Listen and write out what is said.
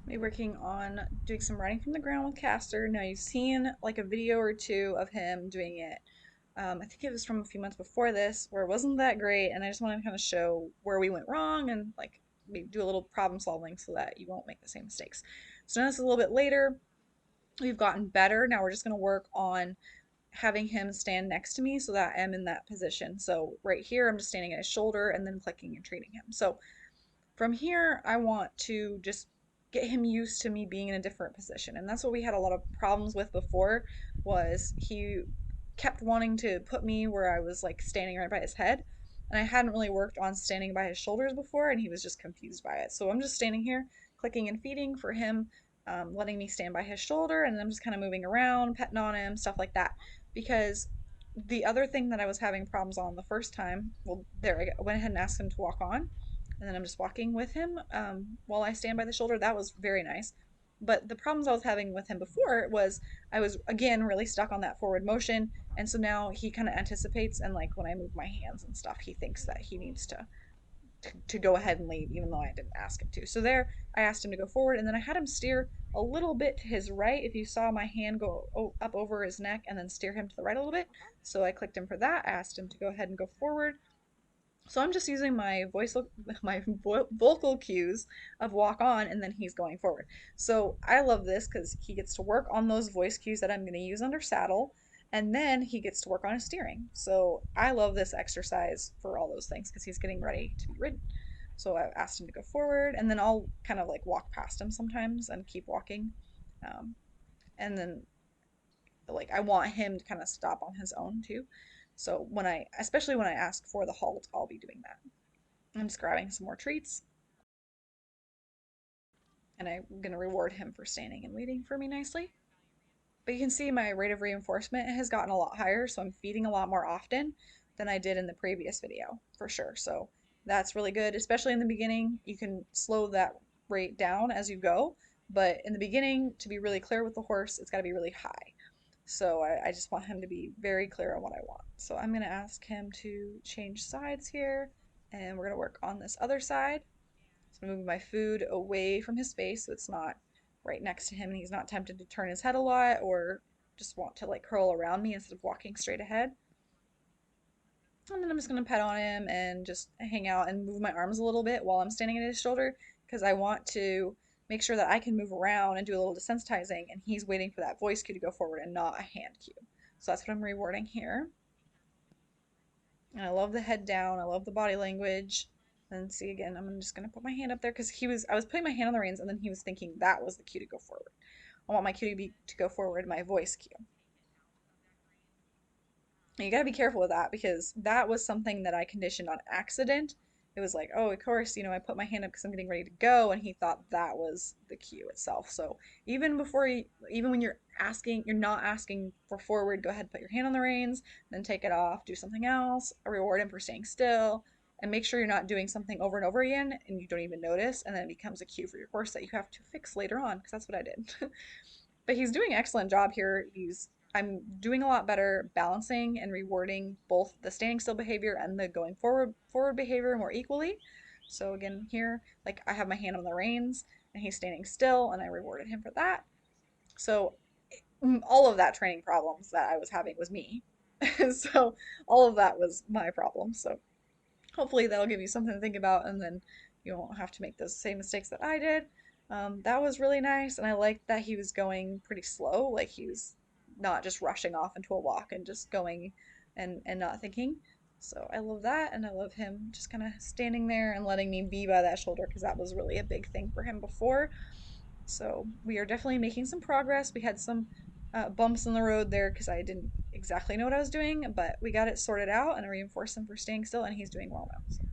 Be working on doing some writing from the ground with Castor. Now you've seen like a video or two of him doing it. I think it was from a few months before this where it wasn't that great, and I just want to kind of show where we went wrong and like we do a little problem solving so that you won't make the same mistakes. So now this is a little bit later. We've gotten better. Now we're just going to work on having him stand next to me so that I'm in that position. So right here, I'm just standing at his shoulder and then clicking and treating him. So from here, I want to just get him used to me being in a different position. And that's what we had a lot of problems with before was he kept wanting to put me where I was like standing right by his head. And I hadn't really worked on standing by his shoulders before, and he was just confused by it. So I'm just standing here clicking and feeding for him, letting me stand by his shoulder, and I'm just kind of moving around, petting on him, stuff like that. Because the other thing that I was having problems on the first time, well, there, I went ahead and asked him to walk on, and then I'm just walking with him while I stand by the shoulder. That was very nice. But the problems I was having with him before was I was again really stuck on that forward motion, and so now he kind of anticipates, and like when I move my hands and stuff, he thinks that he needs to go ahead and leave, even though I didn't ask him to. So there, I asked him to go forward, and then I had him steer a little bit to his right. If you saw my hand go up over his neck and then steer him to the right a little bit, so I clicked him for that. I asked him to go ahead and go forward, so I'm just using my vocal cues of walk on, and then he's going forward. So I love this because he gets to work on those voice cues that I'm going to use under saddle, and then he gets to work on his steering. So I love this exercise for all those things because he's getting ready to be ridden. So I asked him to go forward, and then I'll kind of like walk past him sometimes and keep walking. Um, and then like I want him to kind of stop on his own too. So especially when I ask for the halt, I'll be doing that. I'm just grabbing some more treats, and I'm gonna reward him for standing and waiting for me nicely. But you can see my rate of reinforcement has gotten a lot higher, so I'm feeding a lot more often than I did in the previous video, for sure. So that's really good, especially in the beginning. You can slow that rate down as you go, but in the beginning, to be really clear with the horse, it's got to be really high. So I just want him to be very clear on what I want. So I'm going to ask him to change sides here, and we're going to work on this other side. So I'm moving my food away from his face so it's not right next to him and he's not tempted to turn his head a lot or just want to like curl around me instead of walking straight ahead. And then I'm just going to pet on him and just hang out and move my arms a little bit while I'm standing at his shoulder because I want to make sure that I can move around and do a little desensitizing, and he's waiting for that voice cue to go forward and not a hand cue. So that's what I'm rewarding here. And I love the head down. I love the body language. And see again, I'm just gonna put my hand up there because I was putting my hand on the reins and then he was thinking that was the cue to go forward. I want my cue to go forward, my voice cue. And you gotta be careful with that because that was something that I conditioned on accident. It was like, oh, of course, I put my hand up because I'm getting ready to go, and he thought that was the cue itself. So even when you're not asking for forward, go ahead, put your hand on the reins, then take it off, do something else, reward him for staying still, and make sure you're not doing something over and over again and you don't even notice, and then it becomes a cue for your horse that you have to fix later on, because that's what I did. But he's doing an excellent job here. I'm doing a lot better balancing and rewarding both the standing still behavior and the going forward behavior more equally. So again, here, like I have my hand on the reins and he's standing still, and I rewarded him for that. So all of that training problems that I was having was me. So all of that was my problem. So hopefully that'll give you something to think about, and then you won't have to make those same mistakes that I did. That was really nice, and I liked that he was going pretty slow, like he was not just rushing off into a walk and just going and not thinking. So I love that, and I love him just kind of standing there and letting me be by that shoulder because that was really a big thing for him before. So we are definitely making some progress. We had some bumps in the road there because I didn't exactly know what I was doing, but we got it sorted out, and I reinforced him for staying still, and he's doing well now. So.